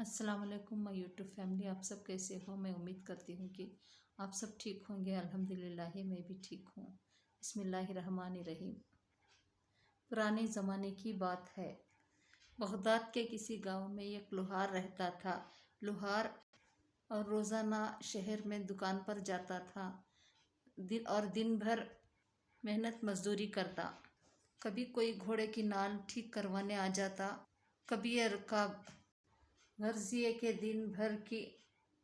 अस्सलाम वालेकुम my YouTube family. आप सब कैसे हो? मैं उम्मीद करती हूँ कि आप सब ठीक होंगे। अल्हम्दुलिल्लाह मैं भी ठीक हूँ। बिस्मिल्लाहिर्रहमानिर्रहीम। पुराने ज़माने की बात है। बगदाद के किसी गांव में एक लोहार रहता था। लोहार और रोज़ाना शहर में दुकान पर जाता था दिन भर मेहनत मजदूरी करता। कभी कोई घोड़े की नाल ठीक करवाने आ जाता, कभी ये रकाब गर्जिए के दिन भर की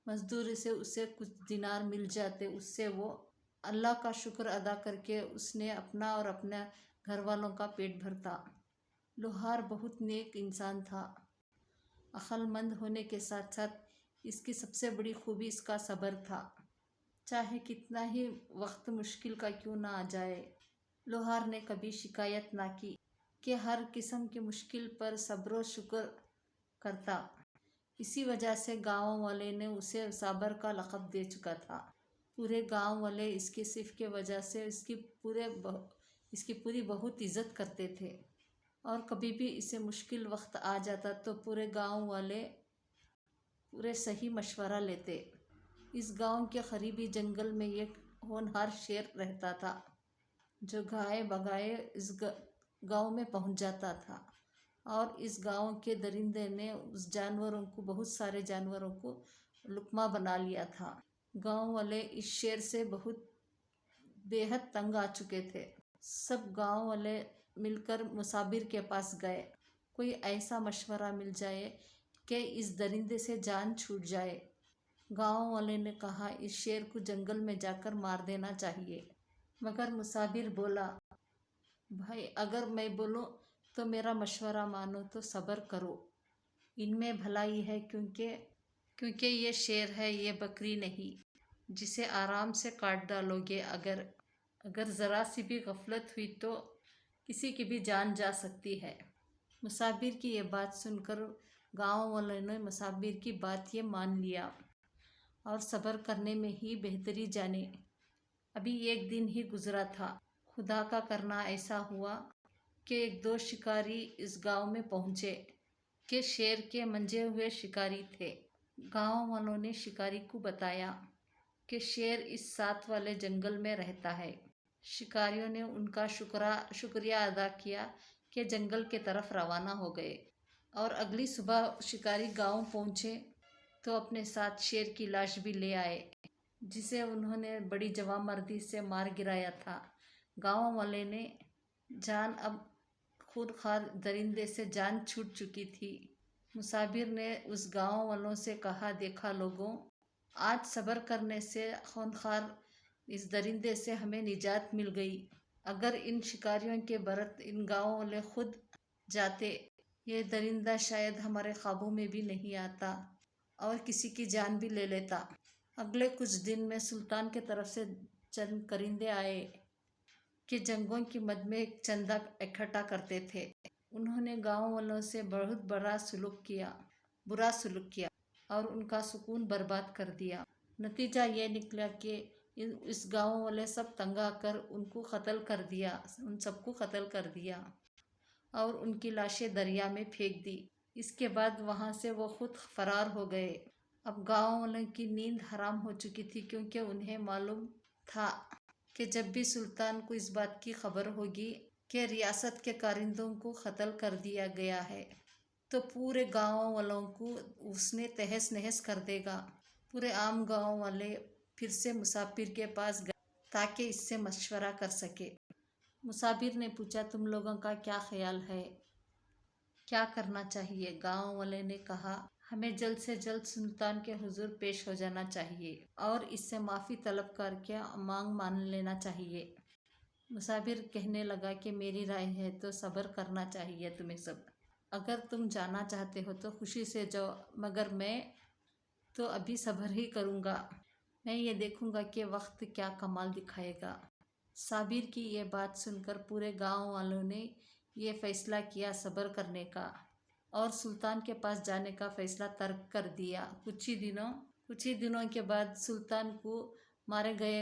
मजदूरी से उसे कुछ दिनार मिल जाते। उससे वो अल्लाह का शुक्र अदा करके उसने अपना और अपने घर वालों का पेट भरता। लोहार बहुत नेक इंसान था। अक्लमंद होने के साथ साथ इसकी सबसे बड़ी खूबी इसका सब्र था। चाहे कितना ही वक्त मुश्किल का क्यों ना आ जाए, लोहार ने कभी शिकायत ना की कि हर किस्म की मुश्किल पर सब्र और शुक्र करता। इसी वजह से गांव वाले ने उसे साबर का लक़ब दे चुका था। पूरे गांव वाले इसकी सिर्फ के वजह से इसकी पूरी बहुत इज्जत करते थे। और कभी भी इसे मुश्किल वक्त आ जाता तो पूरे गांव वाले पूरे सही मशवरा लेते। इस गांव के करीबी जंगल में एक होनहार शेर रहता था, जो गाय बगाए इस गांव में पहुंच जाता था। और इस गांव के दरिंदे ने उस जानवरों को बहुत सारे जानवरों को लुकमा बना लिया था। गांव वाले इस शेर से बहुत बेहद तंग आ चुके थे। सब गांव वाले मिलकर मुसाबिर के पास गए। कोई ऐसा मशवरा मिल जाए कि इस दरिंदे से जान छूट जाए। गांव वाले ने कहा, इस शेर को जंगल में जाकर मार देना चाहिए। मगर मुसाबिर बोला, भाई अगर मैं बोलूं तो मेरा मशवरा मानो तो सब्र करो, इनमें भलाई है, क्योंकि ये शेर है, ये बकरी नहीं जिसे आराम से काट डालोगे। अगर ज़रा सी भी गफलत हुई तो किसी की भी जान जा सकती है। मुसाबिर की ये बात सुनकर गांव वालों ने मुसाबिर की बात ये मान लिया और सब्र करने में ही बेहतरी जाने। अभी एक दिन ही गुजरा था। खुदा का करना ऐसा हुआ कि एक दो शिकारी इस गांव में पहुंचे कि शेर के मंजे हुए शिकारी थे। गांव वालों ने शिकारी को बताया कि शेर इस साथ वाले जंगल में रहता है। शिकारियों ने उनका शुक्रिया अदा किया कि जंगल के तरफ रवाना हो गए। और अगली सुबह शिकारी गांव पहुंचे तो अपने साथ शेर की लाश भी ले आए, जिसे उन्होंने बड़ी जवामर्दी से मार गिराया था। गांव वाले ने जान अब खूनखार दरिंदे से जान छूट चुकी थी। मुसाबिर ने उस गांव वालों से कहा, देखा लोगों, आज सब्र करने से खूनखार इस दरिंदे से हमें निजात मिल गई। अगर इन शिकारियों के बरत इन गांव वाले खुद जाते, ये दरिंदा शायद हमारे ख्वाबों में भी नहीं आता और किसी की जान भी ले लेता। अगले कुछ दिन में सुल्तान के तरफ से चंद करिंदे आए कि जंगों की मद में एक चंदा इकट्ठा करते थे। उन्होंने गांव वालों से बहुत बुरा सलूक किया और उनका सुकून बर्बाद कर दिया। नतीजा ये निकला कि इस गांव वाले सब तंग आकर उन सबको कत्ल कर दिया और उनकी लाशें दरिया में फेंक दी। इसके बाद वहां से वो खुद फरार हो गए। अब गांव वालों की नींद हराम हो चुकी थी, क्योंकि उन्हें मालूम था कि जब भी सुल्तान को इस बात की खबर होगी कि रियासत के कारिंदों को कत्ल कर दिया गया है, तो पूरे गांव वालों को उसने तहस नहस कर देगा। पूरे आम गांव वाले फिर से मुसाफिर के पास गए ताकि इससे मशवरा कर सके। मुसाफिर ने पूछा, तुम लोगों का क्या ख्याल है, क्या करना चाहिए? गांव वाले ने कहा, हमें जल्द से जल्द सुल्तान के हुजूर पेश हो जाना चाहिए और इससे माफ़ी तलब करके मांग मान लेना चाहिए। मुसाफिर कहने लगा कि मेरी राय है तो सब्र करना चाहिए तुम्हें सब। अगर तुम जाना चाहते हो तो खुशी से जाओ, मगर मैं तो अभी सब्र ही करूँगा। मैं ये देखूँगा कि वक्त क्या कमाल दिखाएगा। साबिर की ये बात सुनकर पूरे गांव वालों ने ये फैसला किया सब्र करने का और सुल्तान के पास जाने का फैसला तर्क कर दिया। कुछ ही दिनों के बाद सुल्तान को मारे गए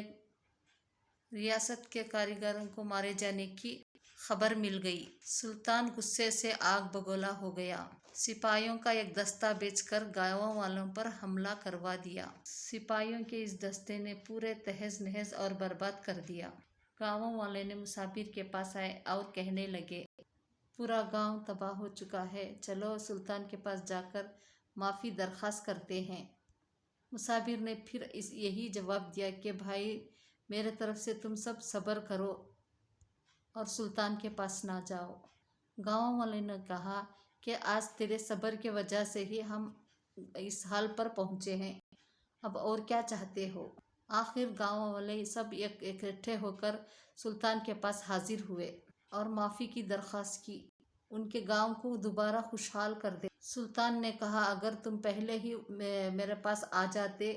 रियासत के कारीगरों को मारे जाने की खबर मिल गई। सुल्तान गुस्से से आग बगोला हो गया। सिपाहियों का एक दस्ता बेचकर गाँव वालों पर हमला करवा दिया। सिपाहियों के इस दस्ते ने पूरे तहस नहस और बर्बाद कर दिया। गाँव वाले ने मुसाफिर के पास आए और कहने लगे, पूरा गांव तबाह हो चुका है, चलो सुल्तान के पास जाकर माफ़ी दरख्वास्त करते हैं। मुसाफिर ने फिर यही जवाब दिया कि भाई, मेरे तरफ से तुम सब सब्र करो और सुल्तान के पास ना जाओ। गांव वाले ने कहा कि आज तेरे सब्र की वजह से ही हम इस हाल पर पहुँचे हैं, अब और क्या चाहते हो। आखिर गांव वाले सब इकट्ठे होकर सुल्तान के पास हाजिर हुए और माफ़ी की दरख्वास्त की, उनके गांव को दोबारा खुशहाल कर दे। सुल्तान ने कहा, अगर तुम पहले ही मेरे पास आ जाते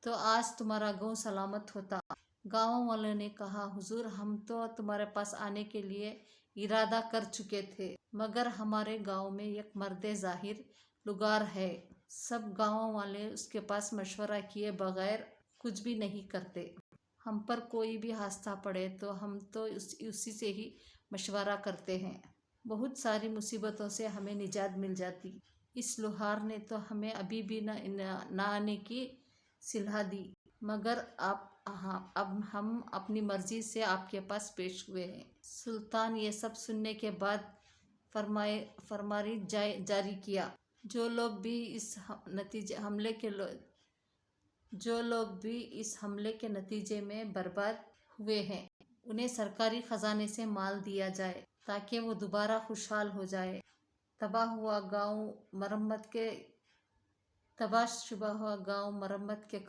तो आज तुम्हारा गांव सलामत होता। गांव वालों ने कहा, हुजूर, हम तो तुम्हारे पास आने के लिए इरादा कर चुके थे, मगर हमारे गांव में एक मर्द ज़ाहिर लुगार है। सब गांव वाले उसके पास मशवरा किए बगैर कुछ भी नहीं करते। हम पर कोई भी हादसा पड़े तो हम तो उसी से ही मशवरा करते हैं। बहुत सारी मुसीबतों से हमें निजात मिल जाती। इस लुहार ने तो हमें अभी भी न आने की सलाह दी, मगर अब हम अपनी मर्जी से आपके पास पेश हुए हैं। सुल्तान ये सब सुनने के बाद फरमारी जारी किया, जो लोग भी इस हमले के नतीजे में बर्बाद हुए हैं, उन्हें सरकारी खजाने से माल दिया जाए ताकि वो दोबारा खुशहाल हो जाए। तबाहशुदा हुआ गांव मरम्मत के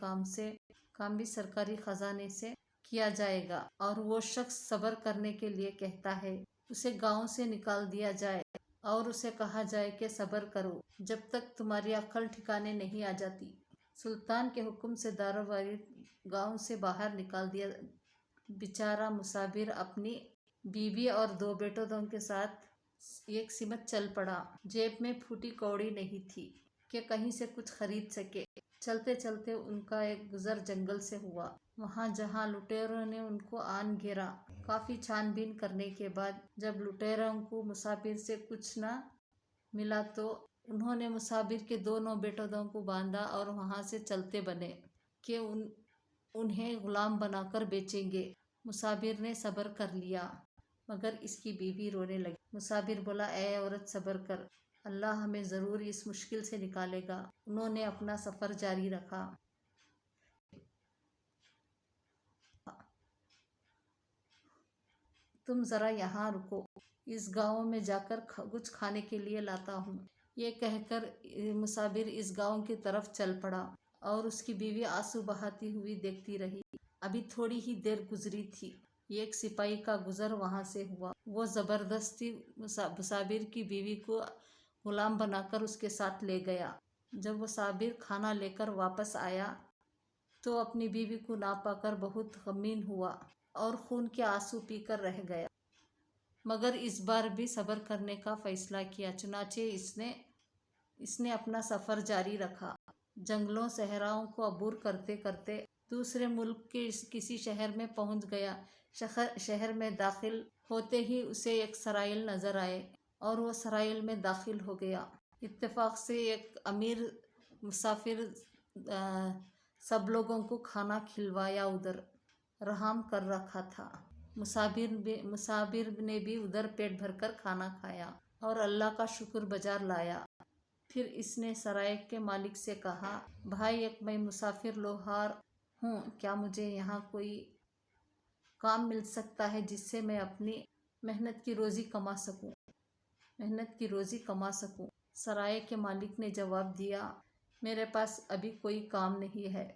काम भी सरकारी खजाने से किया जाएगा, और वो शख्स सब्र करने के लिए कहता है उसे गांव से निकाल दिया जाए और उसे कहा जाए कि सब्र करो जब तक तुम्हारी अक्ल ठिकाने नहीं आ जाती। सुल्तान के हुक्म से दारोबारी गांव से बाहर निकाल दिया। बेचारा मुसाफिर अपनी बीवी और 2 बेटों के साथ एक सिमत चल पड़ा। जेब में फूटी कौड़ी नहीं थी कि कहीं से कुछ खरीद सके। चलते चलते उनका एक गुजर जंगल से हुआ। वहां जहां लुटेरों ने उनको आन घेरा। काफी छानबीन करने के बाद जब लुटेरों को मुसाफिर से कुछ न मिला तो उन्होंने मुसाफिर के दोनों बेटों को बांधा और वहां से चलते बने कि उन्हें गुलाम बनाकर बेचेंगे। मुसाफिर ने सब्र कर लिया, मगर इसकी बीवी रोने लगी। मुसाफिर बोला, ऐ औरत, सब्र कर, अल्लाह हमें ज़रूर इस मुश्किल से निकालेगा। उन्होंने अपना सफ़र जारी रखा। तुम ज़रा यहाँ रुको, इस गांव में जाकर कुछ खाने के लिए लाता हूँ। ये कहकर मुसाफिर इस गांव की तरफ चल पड़ा और उसकी बीवी आंसू बहाती हुई देखती रही। अभी थोड़ी ही देर गुजरी थी, एक सिपाही का गुजर वहां से हुआ। वो ज़बरदस्ती मुसाफिर की बीवी को गुलाम बनाकर उसके साथ ले गया। जब मुसाफिर खाना लेकर वापस आया तो अपनी बीवी को ना पाकर बहुत गमगीन हुआ और खून के आंसू पीकर रह गया, मगर इस बार भी सब्र करने का फैसला किया। चुनाचे इसने अपना सफ़र जारी रखा। जंगलों सहराओं को अबूर करते करते दूसरे मुल्क के किसी शहर में पहुंच गया। शहर में दाखिल होते ही उसे एक सराइल नजर आए और वो सराइल में दाखिल हो गया। इत्तेफाक से एक अमीर मुसाफिर सब लोगों को खाना खिलवाया उधर रहम कर रखा था। मुसाफिर ने भी उधर पेट भरकर खाना खाया और अल्लाह का शुक्र बजार लाया। फिर इसने सराय के मालिक से कहा, भाई, एक मैं मुसाफिर लोहार हूँ, क्या मुझे यहाँ कोई काम मिल सकता है जिससे मैं अपनी मेहनत की रोज़ी कमा सकूं। सराय के मालिक ने जवाब दिया, मेरे पास अभी कोई काम नहीं है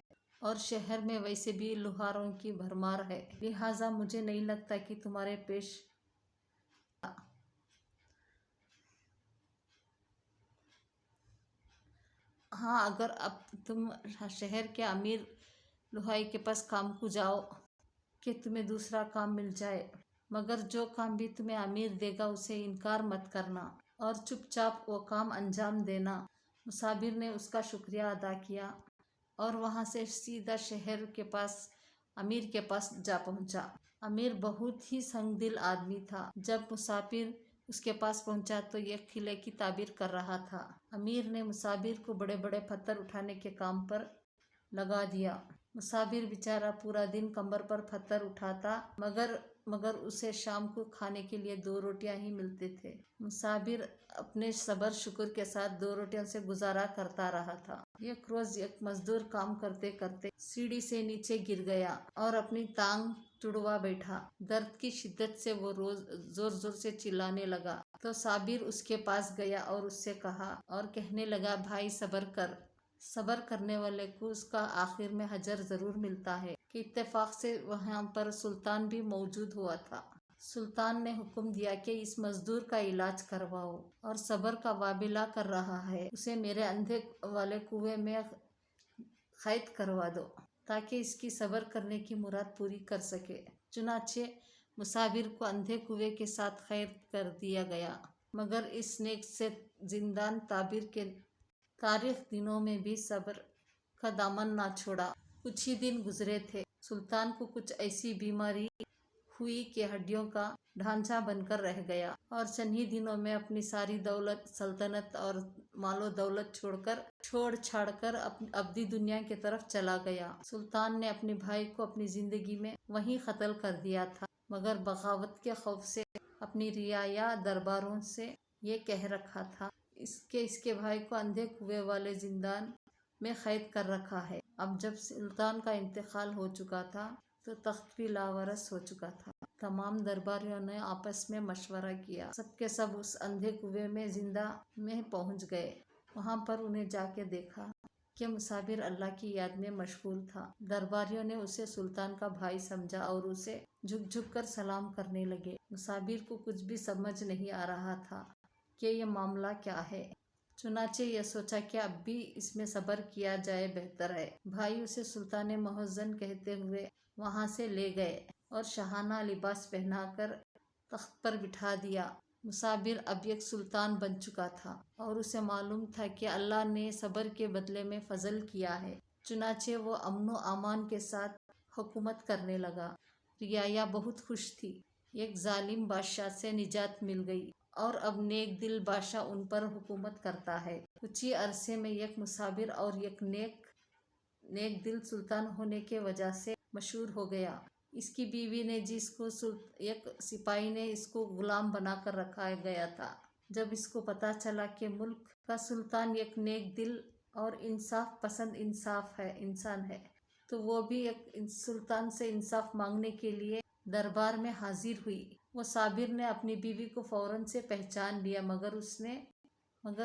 और शहर में वैसे भी लुहारों की भरमार है, लिहाजा मुझे नहीं लगता कि तुम्हारे पेश। हाँ, अगर अब तुम शहर के अमीर लुहाई के पास काम को जाओ कि तुम्हें दूसरा काम मिल जाए, मगर जो काम भी तुम्हें अमीर देगा उसे इनकार मत करना और चुपचाप वो काम अंजाम देना। मुसाफिर ने उसका शुक्रिया अदा किया और वहां से सीधा शहर के पास अमीर के पास जा पहुंचा। अमीर बहुत ही संगदिल आदमी था। जब मुसाफिर اس کے پاس پہنچا تو ایک قلعے کی تعبیر کر رہا تھا۔ امیر نے مصابر کو بڑے بڑے پتھر اٹھانے کے کام پر لگا دیا۔ مصابر بیچارہ پورا دن کمر پر پتھر اٹھاتا، مگر اسے شام کو کھانے کے لیے 2 روٹیاں ہی ملتے تھے۔ مصابر اپنے صبر شکر کے ساتھ 2 روٹیوں سے گزارا کرتا رہا تھا۔ ایک روز ایک مزدور کام کرتے کرتے سیڑھی سے نیچے گر گیا اور اپنی ٹانگ تڑوا بیٹھا۔ درد کی شدت سے وہ زور زور سے چلانے لگا تو صابر اس کے پاس گیا اور اس سے کہا اور کہنے لگا، بھائی صبر کر۔ صبر کرنے والے کو اس کا آخر میں اجر ضرور ملتا ہے۔ کہ اتفاق سے وہاں پر سلطان بھی موجود ہوا تھا۔ سلطان نے حکم دیا کہ اس مزدور کا علاج کرواؤ اور صبر کا وابلہ کر رہا ہے، اسے میرے اندھے والے کنویں میں قید کروا دو تاکہ اس کی صبر کرنے کی مراد پوری کر سکے۔ چنانچہ مصابر کو اندھے کنویں کے ساتھ قید کر دیا گیا، مگر اس نے سے زندان تعبیر کے تاریخ دنوں میں بھی صبر کا دامن نہ چھوڑا۔ کچھ ہی دن گزرے تھے، سلطان کو کچھ ایسی بیماری ہوئی کہ ہڈیوں کا ڈھانچہ بن کر رہ گیا اور چند ہی دنوں میں اپنی ساری دولت، سلطنت اور مال و دولت چھوڑ چھاڑ کر ابدی دنیا کی طرف چلا گیا۔ سلطان نے اپنے بھائی کو اپنی زندگی میں وہیں قتل کر دیا تھا، مگر بغاوت کے خوف سے اپنی رعایا درباروں سے یہ کہہ رکھا تھا کہ اس کے بھائی کو اندھے کنویں والے زندان میں قید کر رکھا ہے۔ اب جب سلطان کا انتقال ہو چکا تھا تو تخت بھی لاوارث ہو چکا تھا۔ تمام درباریوں نے آپس میں مشورہ کیا، سب کے سب اس اندھے کنویں میں زندہ میں پہنچ گئے۔ وہاں پر انہیں جا کے دیکھا کہ مصابر اللہ کی یاد میں مشغول تھا۔ درباریوں نے اسے سلطان کا بھائی سمجھا اور اسے جھک جھک کر سلام کرنے لگے۔ مصابر کو کچھ بھی سمجھ نہیں آ رہا تھا کہ یہ معاملہ کیا ہے، چنانچہ یہ سوچا کہ اب بھی اس میں صبر کیا جائے بہتر ہے۔ بھائی اسے سلطان محزن کہتے ہوئے وہاں سے لے گئے اور شاہانہ لباس پہنا کر تخت پر بٹھا دیا۔ مصابر اب ایک سلطان بن چکا تھا اور اسے معلوم تھا کہ اللہ نے صبر کے بدلے میں فضل کیا ہے، چنانچہ وہ امن و امان کے ساتھ حکومت کرنے لگا۔ رعایا بہت خوش تھی، ایک ظالم بادشاہ سے نجات مل گئی اور اب نیک دل بادشاہ ان پر حکومت کرتا ہے۔ کچھ ہی عرصے میں ایک مصابر اور ایک نیک دل سلطان ہونے کی وجہ سے مشہور ہو گیا۔ اس کی بیوی نے ایک سپاہی نے اس کو غلام بنا کر رکھا گیا تھا۔ جب اس کو پتہ چلا کہ ملک کا سلطان ایک نیک دل اور انصاف پسند انسان ہے تو وہ بھی ایک سلطان سے انصاف مانگنے کے لیے دربار میں حاضر ہوئی۔ وہ صابر نے اپنی بیوی کو فوراً سے پہچان لیا، مگر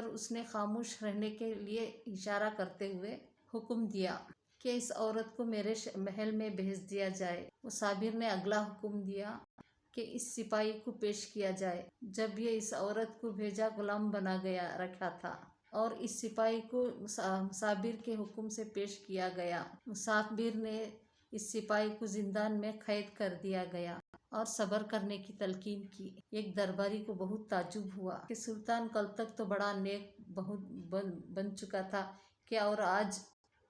اس نے خاموش رہنے کے لیے اشارہ کرتے ہوئے حکم دیا کہ اس عورت کو میرے محل میں بھیج دیا جائے۔ وہ صابر نے اگلا حکم دیا کہ اس سپاہی کو پیش کیا جائے۔ جب یہ اس عورت کو بھیجا غلام بنا رکھا تھا اور اس سپاہی کو مصابر کے حکم سے پیش کیا گیا۔ مصابر نے اس سپاہی کو زندان میں قید کر دیا گیا اور صبر کرنے کی تلقین کی۔ ایک درباری کو بہت تعجب ہوا کہ سلطان کل تک تو بڑا نیک بن چکا تھا کہ اور آج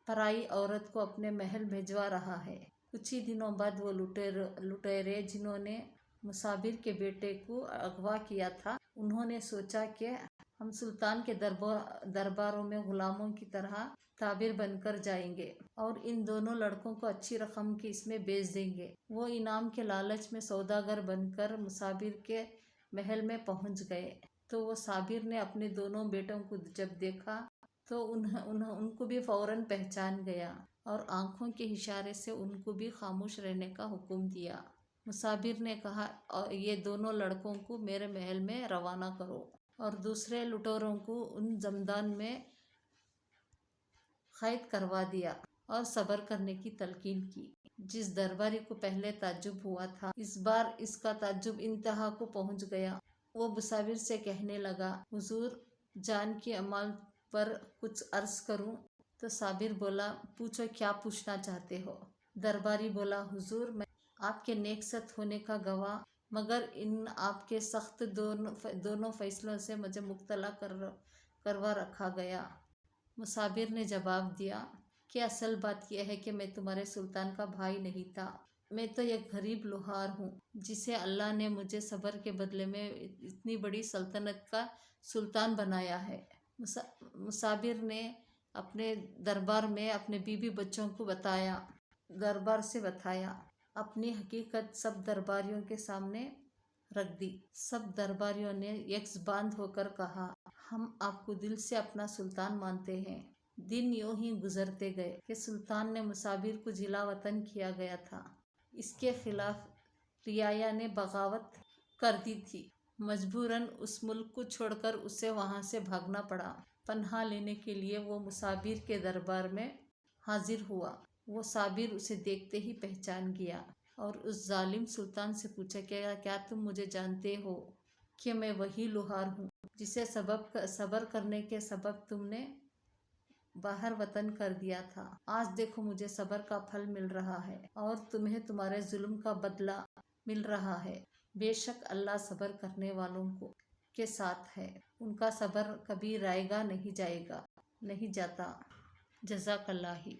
پرائی عورت کو اپنے محل بھجوا رہا ہے۔ کچھ ہی دنوں بعد وہ لٹیرے جنہوں نے مصابر کے بیٹے کو اغوا کیا تھا، انہوں نے سوچا کہ ہم سلطان کے درباروں میں غلاموں کی طرح تعبیر بن کر جائیں گے اور ان دونوں لڑکوں کو اچھی رقم کی اس میں بیچ دیں گے۔ وہ انعام کے لالچ میں سوداگر بن کر مصابر کے محل میں پہنچ گئے تو وہ صابر نے اپنے دونوں بیٹوں کو جب دیکھا تو ان کو بھی فوراً پہچان گیا اور آنکھوں کے اشارے سے ان کو بھی خاموش رہنے کا حکم دیا۔ مصابر نے کہا، یہ دونوں لڑکوں کو میرے محل میں روانہ کرو اور دوسرے لٹوروں کو ان زندان میں قید کروا دیا اور صبر کرنے کی تلقین کی۔ جس درباری کو پہلے تعجب ہوا تھا، اس بار اس کا تعجب انتہا کو پہنچ گیا۔ وہ مصابر سے کہنے لگا، حضور جان کی امان پر کچھ عرض کروں؟ تو صابر بولا، پوچھو کیا پوچھنا چاہتے ہو؟ درباری بولا، حضور میں آپ کے نیک ست ہونے کا گواہ، مگر ان آپ کے سخت دونوں فیصلوں سے مجھے مبتلا کروا رکھا گیا۔ مصابر نے جواب دیا کہ اصل بات یہ ہے کہ میں تمہارے سلطان کا بھائی نہیں تھا، मैं तो एक गरीब लोहार हूँ जिसे अल्लाह ने मुझे सब्र के बदले में इतनी बड़ी सल्तनत का सुल्तान बनाया है। मुसाबिर ने अपने दरबार में अपने बीवी बच्चों को दरबार से बताया। अपनी हकीकत सब दरबारियों के सामने रख दी। सब दरबारियों ने यकसबान होकर कहा, हम आपको दिल से अपना सुल्तान मानते हैं। दिन यूं ही गुजरते गए कि सुल्तान ने मुसाबिर को जिला वतन किया गया था। इसके खिलाफ रियाया ने बगावत कर दी थी। मजबूरन उस मुल्क को छोड़कर उसे वहां से भागना पड़ा। पनाह लेने के लिए वो मुसाबिर के दरबार में हाजिर हुआ। वो साबिर उसे देखते ही पहचान गया और उस जालिम सुल्तान से पूछा, क्या तुम मुझे जानते हो कि मैं वही लोहार हूँ जिसे सब्र करने के सबब तुमने बाहर वतन कर दिया था। आज देखो मुझे सब्र का फल मिल रहा है और तुम्हें तुम्हारे जुल्म का बदला मिल रहा है। बेशक अल्लाह सब्र करने वालों के साथ है। उनका सब्र कभी रायगा नहीं जाता। जज़ाकल्लाही।